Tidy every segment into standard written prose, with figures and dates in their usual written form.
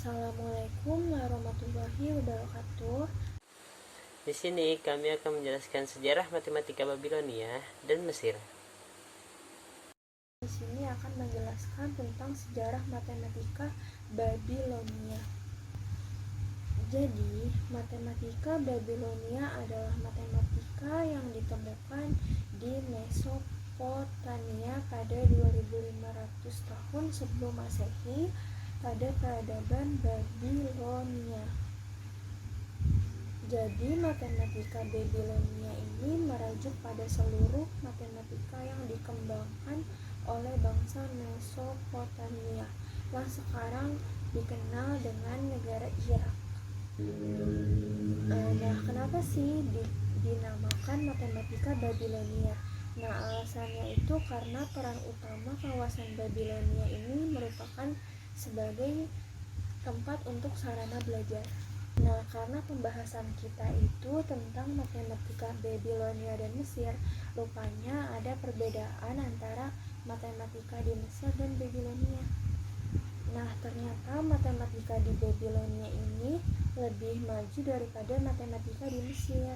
Assalamualaikum warahmatullahi wabarakatuh. Di sini kami akan menjelaskan sejarah matematika Babilonia dan Mesir. Di sini akan menjelaskan tentang sejarah matematika Babilonia. Jadi, matematika Babilonia adalah matematika yang ditemukan di Mesopotamia pada 2500 tahun sebelum Masehi pada peradaban Babilonia. Jadi, matematika Babilonia ini merujuk pada seluruh matematika yang dikembangkan oleh bangsa Mesopotamia yang sekarang dikenal dengan negara Irak. Nah, kenapa sih dinamakan matematika Babilonia? Nah, alasannya itu karena peran utama kawasan Babilonia ini merupakan sebagai tempat untuk sarana belajar. Nah, karena pembahasan kita itu tentang matematika Babilonia dan Mesir, rupanya ada perbedaan antara matematika di Mesir dan Babilonia. Nah, ternyata matematika di Babilonia ini lebih maju daripada matematika di Mesir.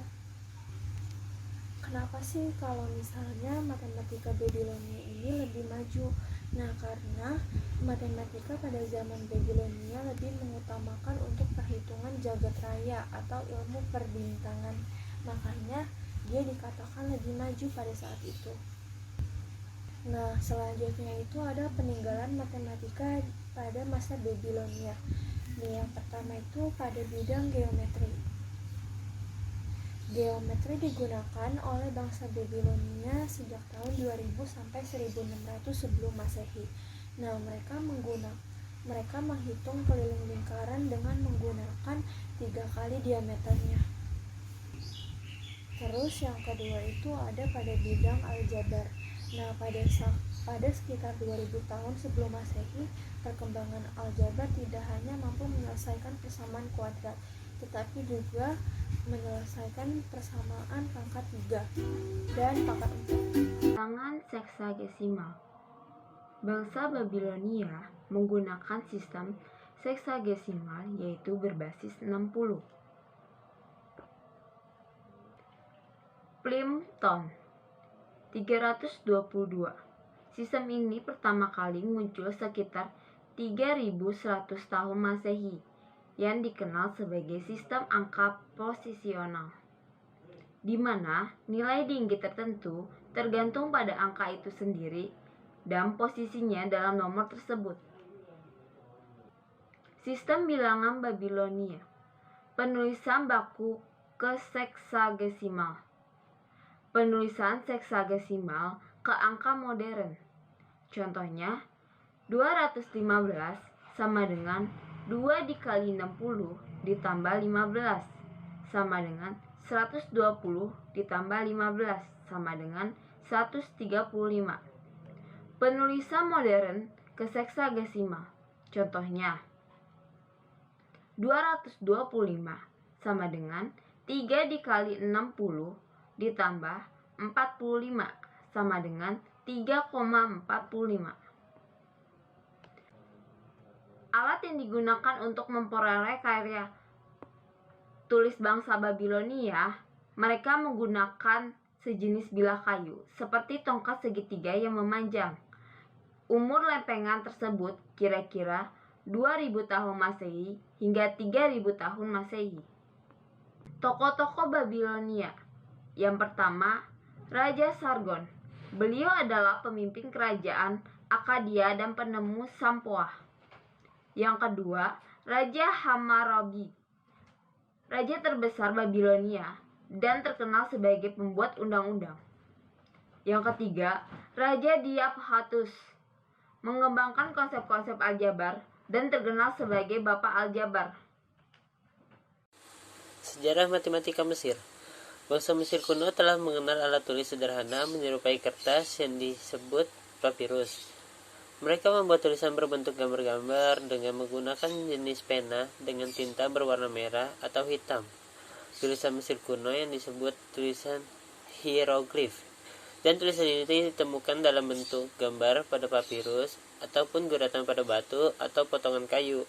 Kenapa sih kalau misalnya matematika Babilonia ini lebih maju? Nah, karena matematika pada zaman Babilonia lebih mengutamakan untuk perhitungan jagat raya atau ilmu perbintangan. Makanya dia dikatakan lebih maju pada saat itu. Nah, selanjutnya itu ada peninggalan matematika pada masa Babilonia. Nih, yang pertama itu pada bidang geometri. Geometri digunakan oleh bangsa Babilonia sejak tahun 2000 sampai 1600 sebelum Masehi. Nah, mereka menghitung keliling lingkaran dengan menggunakan 3 kali diameternya. Terus yang kedua itu ada pada bidang aljabar. Nah, pada sekitar 2000 tahun sebelum Masehi, perkembangan aljabar tidak hanya mampu menyelesaikan persamaan kuadrat, tetapi juga menyelesaikan persamaan pangkat 3 dan pangkat 4. Bilangan seksagesimal. Bangsa Babilonia menggunakan sistem seksagesimal yaitu berbasis 60. Plimpton 322. Sistem ini pertama kali muncul sekitar 3100 tahun Masehi yang dikenal sebagai sistem angka posisional, di mana nilai tinggi tertentu tergantung pada angka itu sendiri dan posisinya dalam nomor tersebut. Sistem bilangan Babilonia. Penulisan baku ke seksagesimal. Penulisan seksagesimal ke angka modern. Contohnya, 215 sama dengan 2 dikali 60 ditambah 15 sama dengan 120 ditambah 15 sama dengan 135. Penulisan modern ke seksagesimal. Contohnya, 225 sama dengan 3 dikali 60 ditambah 45 sama dengan 3,45. Alat yang digunakan untuk memperoleh karya tulis bangsa Babilonia, mereka menggunakan sejenis bilah kayu seperti tongkat segitiga yang memanjang. Umur lempengan tersebut kira-kira 2000 tahun Masehi hingga 3000 tahun Masehi. Tokoh-tokoh Babilonia. Yang pertama, Raja Sargon. Beliau adalah pemimpin kerajaan Akkadia dan penemu Sampoah. Yang kedua, Raja Hammurabi. Raja terbesar Babilonia dan terkenal sebagai pembuat undang-undang. Yang ketiga, Raja Diabhatus. Mengembangkan konsep-konsep aljabar dan terkenal sebagai Bapak Aljabar. Sejarah matematika Mesir. Bangsa Mesir kuno telah mengenal alat tulis sederhana menyerupai kertas yang disebut papirus. Mereka membuat tulisan berbentuk gambar-gambar dengan menggunakan jenis pena dengan tinta berwarna merah atau hitam. Tulisan Mesir kuno yang disebut tulisan hieroglif. Dan tulisan ini ditemukan dalam bentuk gambar pada papirus ataupun guratan pada batu atau potongan kayu.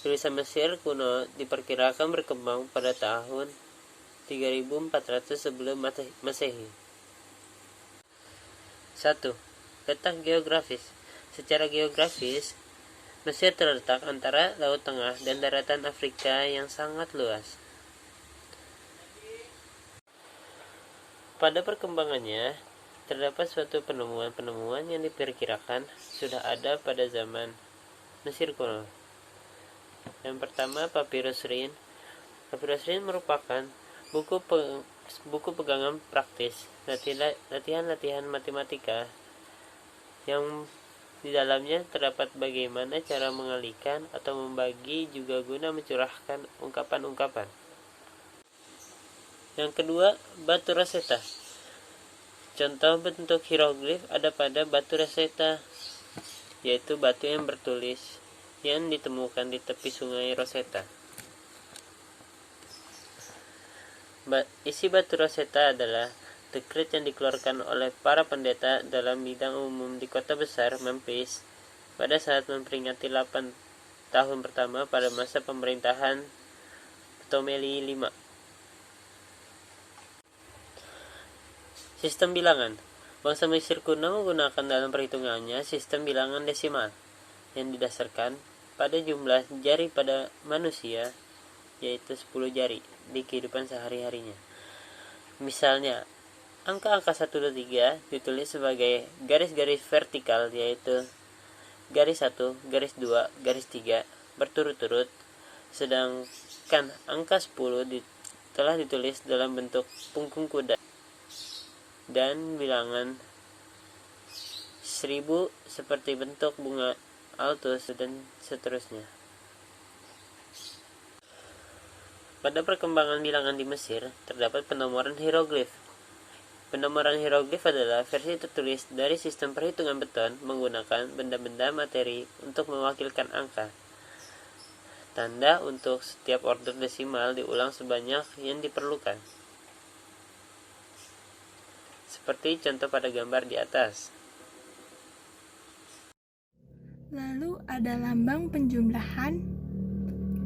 Tulisan Mesir kuno diperkirakan berkembang pada tahun 3400 sebelum Masehi. 1. Letak geografis. Secara geografis, Mesir terletak antara Laut Tengah dan daratan Afrika yang sangat luas. Pada perkembangannya, terdapat suatu penemuan-penemuan yang diperkirakan sudah ada pada zaman Mesir kuno. Yang pertama, Papyrus Rin. Papyrus Rin merupakan buku pegangan praktis, latihan-latihan matematika yang di dalamnya terdapat bagaimana cara mengalihkan atau membagi juga guna mencurahkan ungkapan-ungkapan. Yang kedua, batu Rosetta. Contoh bentuk hieroglif ada pada batu Rosetta, yaitu batu yang bertulis yang ditemukan di tepi sungai Rosetta. Isi batu Rosetta adalah dekret yang dikeluarkan oleh para pendeta dalam bidang umum di kota besar Memphis pada saat memperingati 8 tahun pertama pada masa pemerintahan Ptomeli V. Sistem bilangan. Bangsa Mesir kuno menggunakan dalam perhitungannya sistem bilangan desimal yang didasarkan pada jumlah jari pada manusia, yaitu 10 jari di kehidupan sehari-harinya. Misalnya, angka-angka 1, 2, 3 ditulis sebagai garis-garis vertikal, yaitu garis 1, garis 2, garis 3 berturut-turut, sedangkan angka 10 telah ditulis dalam bentuk punggung kuda, dan bilangan 1000 seperti bentuk bunga altus, dan seterusnya. Pada perkembangan bilangan di Mesir, terdapat penomoran hieroglif. Penomoran hieroglif adalah versi tertulis dari sistem perhitungan beton menggunakan benda-benda materi untuk mewakilkan angka. Tanda untuk setiap order desimal diulang sebanyak yang diperlukan. Seperti contoh pada gambar di atas. Lalu ada lambang penjumlahan,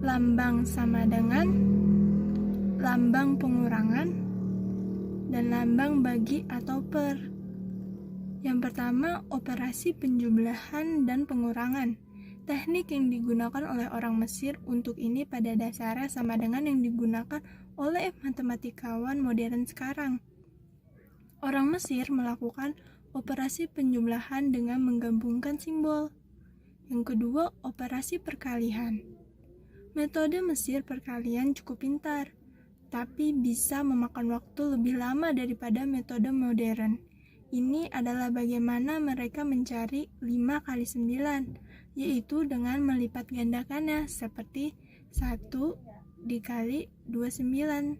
lambang sama dengan, lambang pengurangan, dan lambang bagi atau per. Yang pertama, operasi penjumlahan dan pengurangan. Teknik yang digunakan oleh orang Mesir untuk ini pada dasarnya sama dengan yang digunakan oleh matematikawan modern sekarang. Orang Mesir melakukan operasi penjumlahan dengan menggabungkan simbol. Yang kedua, operasi perkalian. Metode Mesir perkalian cukup pintar, tapi bisa memakan waktu lebih lama daripada metode modern. Ini adalah bagaimana mereka mencari 5 kali 9, yaitu dengan melipat gandakannya seperti 1 dikali 29,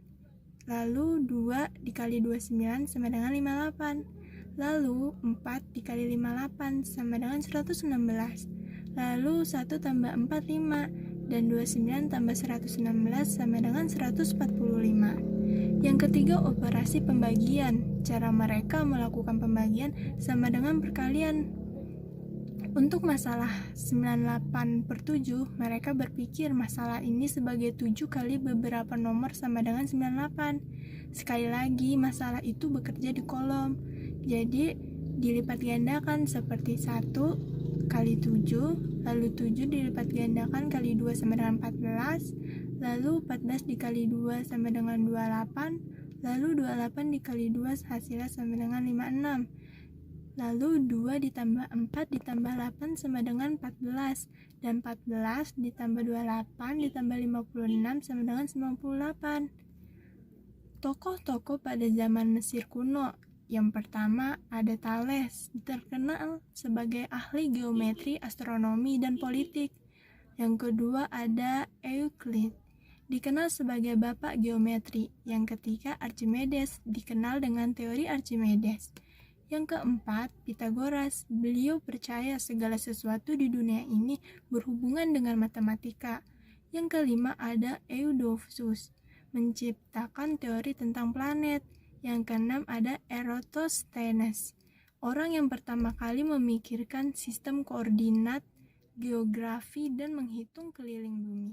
lalu 2 dikali 29 sama dengan 58, lalu 4 dikali 58 sama dengan 116, lalu 1 tambah 4 5, dan 29 tambah 116 sama dengan 145. Yang ketiga, operasi pembagian. Cara mereka melakukan pembagian sama dengan perkalian. Untuk masalah 98/7, mereka berpikir masalah ini sebagai 7 kali beberapa nomor sama dengan 98. Sekali lagi, masalah itu bekerja di kolom. Jadi, dilipat gandakan seperti 1 kali 7, lalu 7 dilipat gandakan kali 2 sama dengan 14, lalu 14 dikali 2 sama dengan 28, lalu 28 dikali 2 hasilnya sama dengan 56, lalu 2 ditambah 4 ditambah 8 sama dengan 14, dan 14 ditambah 28 ditambah 56 sama dengan 98. Tokoh-tokoh pada zaman Mesir kuno. Yang pertama ada Thales, terkenal sebagai ahli geometri, astronomi, dan politik. Yang kedua ada Euclid, dikenal sebagai bapak geometri. Yang ketiga Archimedes, dikenal dengan teori Archimedes. Yang keempat Pythagoras, beliau percaya segala sesuatu di dunia ini berhubungan dengan matematika. Yang kelima ada Eudoxus, menciptakan teori tentang planet. Yang keenam ada Eratosthenes, orang yang pertama kali memikirkan sistem koordinat geografi, dan menghitung keliling bumi.